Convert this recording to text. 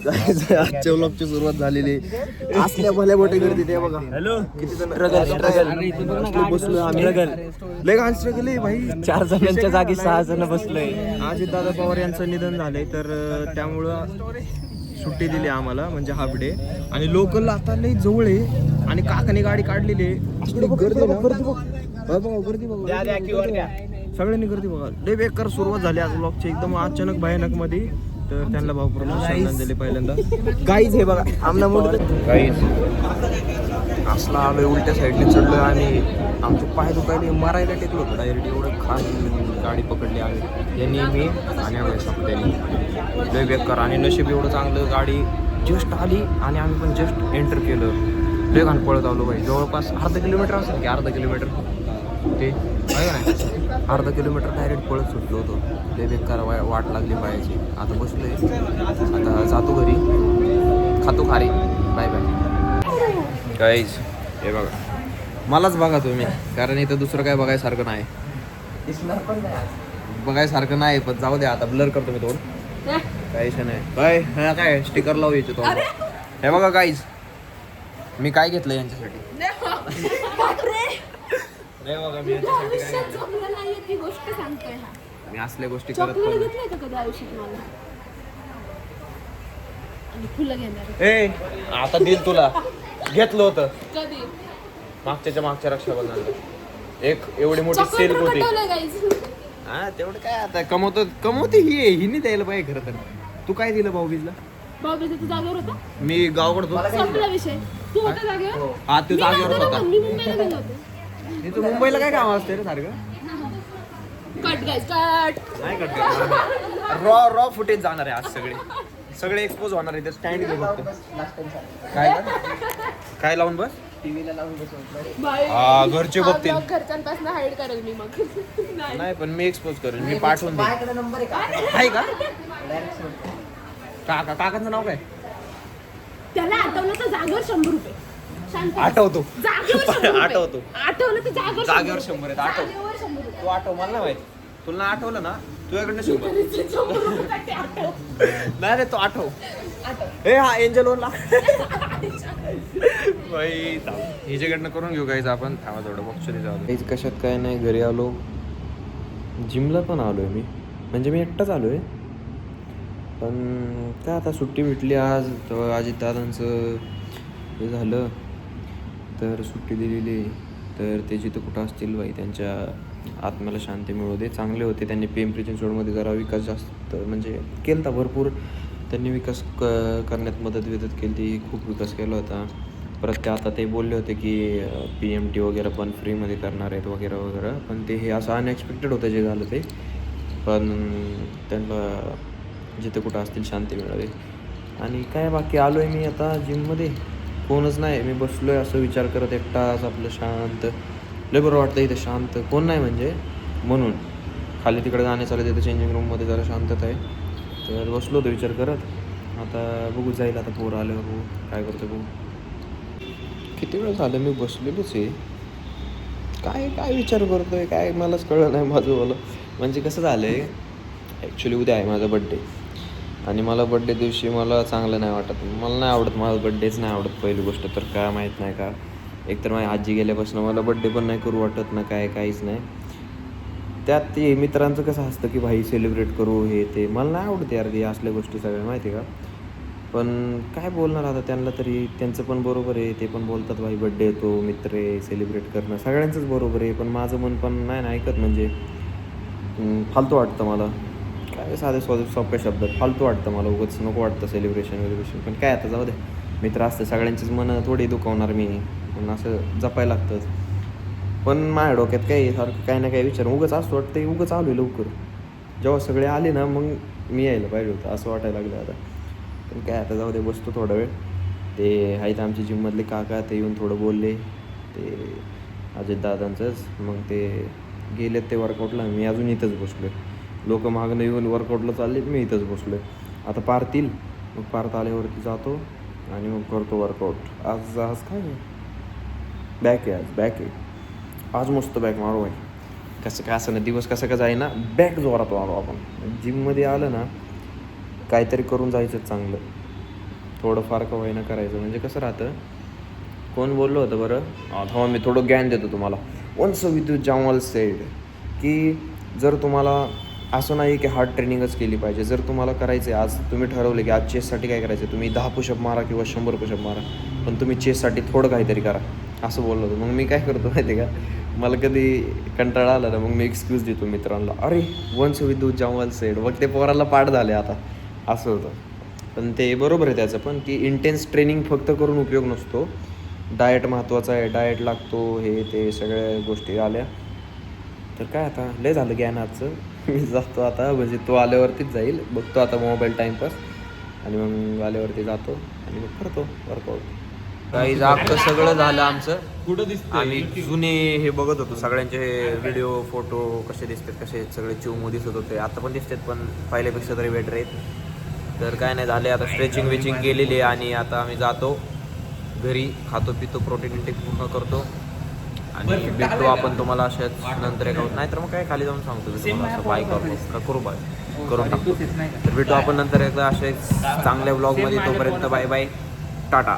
आजच्या व्लॉगची सुरुवात झालेली असल्या भल्या मोठे गर्दी ते बघा. हॅलो किती जण बसलोय आम्ही. लय घाण स्ट्रगल आहे भाई. 4 जणांच्या जागी 6 जण बसलोय. अजितदादा पवार यांचं निधन झालंय तर त्यामुळं सुट्टी दिली आम्हाला म्हणजे हाफ डे. आणि लोकल आता लई जवळ आहे आणि काकाने गाडी काढलेली आहे. गर्दी बघा सगळ्यांनी गर्दी बघा. लय बेकार सुरुवात झाली आज व्लॉगची एकदम अचानक भयानक मध्ये. तर त्यांना भावपूर्ण श्रद्धांजली पहिल्यांदा. गाईज हे बघा आमना मोठं गाईज असला आलोय उलट्या साईडने चढलोय आणि आमचे पाय दुखायले मारायला टेकलो होतं डायरेक्ट. एवढं खान गाडी पकडली आम्ही यांनी मी आणि आम्ही त्यांनी. लय बेकार आणि नशीब एवढं चांगलं गाडी जस्ट आली आणि आम्ही पण जस्ट एंटर केलं. लय घाण पळत आलो बाई. जवळपास अर्धा किलोमीटर असेल की अर्धा किलोमीटर ते आहे का नाही. अर्धा किलोमीटर डायरेक्ट पळत सुटलो होतो. लय बेकार वाट लागली पायाची. आता बसलोय आता जातो घरी खातो खारी. Bye bye guys. हे बघा मलाच बघा तुम्ही कारण इथं दुसरं काय बघायसारखं नाही. बघायसारखं नाही पण जाऊ द्या आता ब्लर करतो मी थोडं. काहीच नाही काय स्टिकर लावू यायचे तो. हे बघा गाईज मी काय घेतलं यांच्यासाठी. नाही बघा मी मी असल्या गोष्टी करत ए आता दिल तुला घेतलं होतं मागच्या रक्षाबंधनाला. एक एवढी मोठी सेल होती. हा तेवढं काय आता कमवते हिने द्यायला पाहिजे खरं तर. तू काय दिलं भाऊबीजला. मी गावाकडे होतो. हा तू जागेवर होता. तू मुंबईला काय काम असते रे सारखं. नाही कट रॉ फुटेज जाणार आहे आज. सगळे एक्सपोज होणार आहे. स्टँड घेऊ फक्त. काय लावून बस टीव्हीला लावून बस. घरचे बघतील. घरच्यांपासून हाईड करेल मी मग. नाही पण मी एक्सपोज करेल. मी पाठवून देईन. नंबर आहे का काकांचं नाव काय. त्याला आठवलं तर जागेवर 100 रुपये. आठवतो आठवलं तर जागेवर 100 आहेत. आठव तू आठव मला नाही माहिती. तुला ना आठवलं ना तुझ्याकडनं 100. नाही रे तो आठव. हे हा एंजल ओनला बाई हिच्याकडनं करून घेऊ काहीच आपण. थांबा थोडं बघतो जाऊ. कशात काय नाही घरी आलो. जिमला पण आलोय मी म्हणजे मी एकटाच आलोय. पण काय आता सुट्टी भेटली आज. तर अजितदादांचं हे झालं तर सुट्टी दिलेली. तर ते जिथं कुठं असतील बाई त्यांच्या आत्म्याला शांती मिळू दे. चांगले होते त्यांनी. पिंपरी चिंचवडमध्ये जरा विकास जास्त म्हणजे केला होता भरपूर. त्यांनी विकास करण्यात मदत केली. खूप विकास केला होता. परत ते आता ते बोलले होते की PMT वगैरे पण फ्रीमध्ये करणार आहेत वगैरे. पण ते हे असं अनएक्सपेक्टेड होतं जे झालं ते. पण त्यांना जिथे कुठं असतील शांती मिळावी. आणि काय बाकी आलो आहे मी आता जिममध्ये. कोणच नाही. मी बसलो आहे असं विचार करत एकटाच आपलं शांत. लय बरं वाटतं इथं शांत. कोण नाही म्हणजे म्हणून. खाली तिकडे गाणे चालत तिथं चेंजिंग रूममध्ये जरा शांतता आहे. तर बसलो होतो विचार करत. आता बघू जाईल आता पोरं आलं बघू काय करतो बघू. किती वेळ झालं मी बसलेलोच आहे. काय विचार करतो आहे काय मलाच कळलं नाही माझं. म्हणजे कसं झालं आहे ॲक्च्युली उद्या आहे माझा बड्डे. आणि मला बड्डे दिवशी मला चांगलं नाही वाटत. मला नाही आवडत. माझा बड्डेच नाही आवडत पहिली गोष्ट तर. काय माहीत नाही का. एकतर माझी आजी गेल्यापासून मला बड्डे पण नाही करू वाटत ना काहीच नाही. त्यात ते मित्रांचं कसं असतं की भाई सेलिब्रेट करू हे ते. मला नाही आवडत यार ते असल्या गोष्टी सगळ्या माहिती आहे का. पण काय बोलणार आता त्यांना तरी. त्यांचं पण बरोबर आहे. ते पण बोलतात भाई बड्डे येतो मित्र आहे सेलिब्रेट करणं सगळ्यांचंच बरोबर आहे. पण माझं मन पण नाही ना ऐकत. म्हणजे फालतू वाटतं मला. काय साधे सोप्या शब्दात फालतू वाटतं मला. उगाच नको वाटतं सेलिब्रेशन. पण काय आता जाऊ दे. मित्र असतं सगळ्यांचीच मनं थोडी दुखवणार मी. पण असं जपायला लागतंच. पण माझ्या डोक्यात काही सारखं काही ना काही विचार उगाच असं वाटतं. उगाच आलो लवकर. जेव्हा सगळे आले ना मग मी यायला पाहिजे होतं असं वाटायला लागलं आता. पण काय आता जाऊ दे बसतो थोडा वेळ. ते आहेत आमच्या जिममधले काका ते येऊन थोडं बोलले ते अजितदादांचंच. मग ते गेलेत ते वर्कआउटला. मी अजून इथंच बसलो आहे. लोक मागणं येऊन वर्कआउटला चालले मी इथंच बसलो आहे. आता पारतील मग पार्थ आल्यावरती जातो आणि मग करतो वर्कआउट. आज काय बॅक आहे आज मस्त बॅक मारू आहे. कसं काय असं ना दिवस कसं का जाईना बॅक जोरात मारू आपण. जिममध्ये आलं ना काहीतरी करून जायचं चांगलं. थोडंफार का होईना करायचं. म्हणजे कसं राहतं, कोण बोललं होतं बरं, थांबा मी थोडं ज्ञान देतो तुम्हाला. वन्स विद्युत जामवाल सेड की जर तुम्हाला असं नाही की हार्ड ट्रेनिंगच केली पाहिजे. जर तुम्हाला करायचं आहे, आज तुम्ही ठरवले की आज चेससाठी काय करायचं आहे, तुम्ही 10 पुशअप मारा किंवा 100 पुशअप मारा, पण तुम्ही चेससाठी थोडं काहीतरी करा, असं बोललो होतं. मग मी काय करतो माहिती आहे का, मला कधी कंटाळा आला ना, मग मी एक्सक्यूज देतो मित्रांना, अरे वन्स विद्युत जामवाल सेड, मग ते पोराला पाठ झाले आता, असं होतं. पण ते बरोबर आहे त्याचं पण, की इंटेन्स ट्रेनिंग फक्त करून उपयोग नसतो. डाएट महत्त्वाचा आहे, डाएट लागतो, हे ते सगळ्या गोष्टी आल्या. तर काय आता लय झालं ज्ञान आजचं. मी जातो आता, म्हणजे तो आल्यावरतीच जाईल, बघतो आता मोबाईल टाईमपास, आणि मग आल्यावरती जातो आणि मग करतो वर्कआउट. काही जागतं सगळं झालं आमचं. कुठं दिसतंय? आम्ही जुने हे बघत होतो, सगळ्यांचे व्हिडिओ फोटो कसे दिसतात, कसे सगळे चिवमो दिसत होते. आता पण दिसतात, पण पहिल्यापेक्षा तरी बेटर आहेत. तर काय नाही झाले, आता स्ट्रेचिंग वेचिंग केलेली आहे आणि आता आम्ही जातो घरी, खातो पितो, प्रोटीन इंटेक पूर्ण करतो आणि भेटतो आपण तुम्हाला अशाच नंतर एक नाही तर मग काय खाली जाऊन सांगतो मी तुम्हाला, असं बाय करू बाय करून टाकतो. तर भेटू आपण नंतर एकदा अशा चांगल्या व्लॉगमध्ये. तोपर्यंत बाय बाय, टाटा.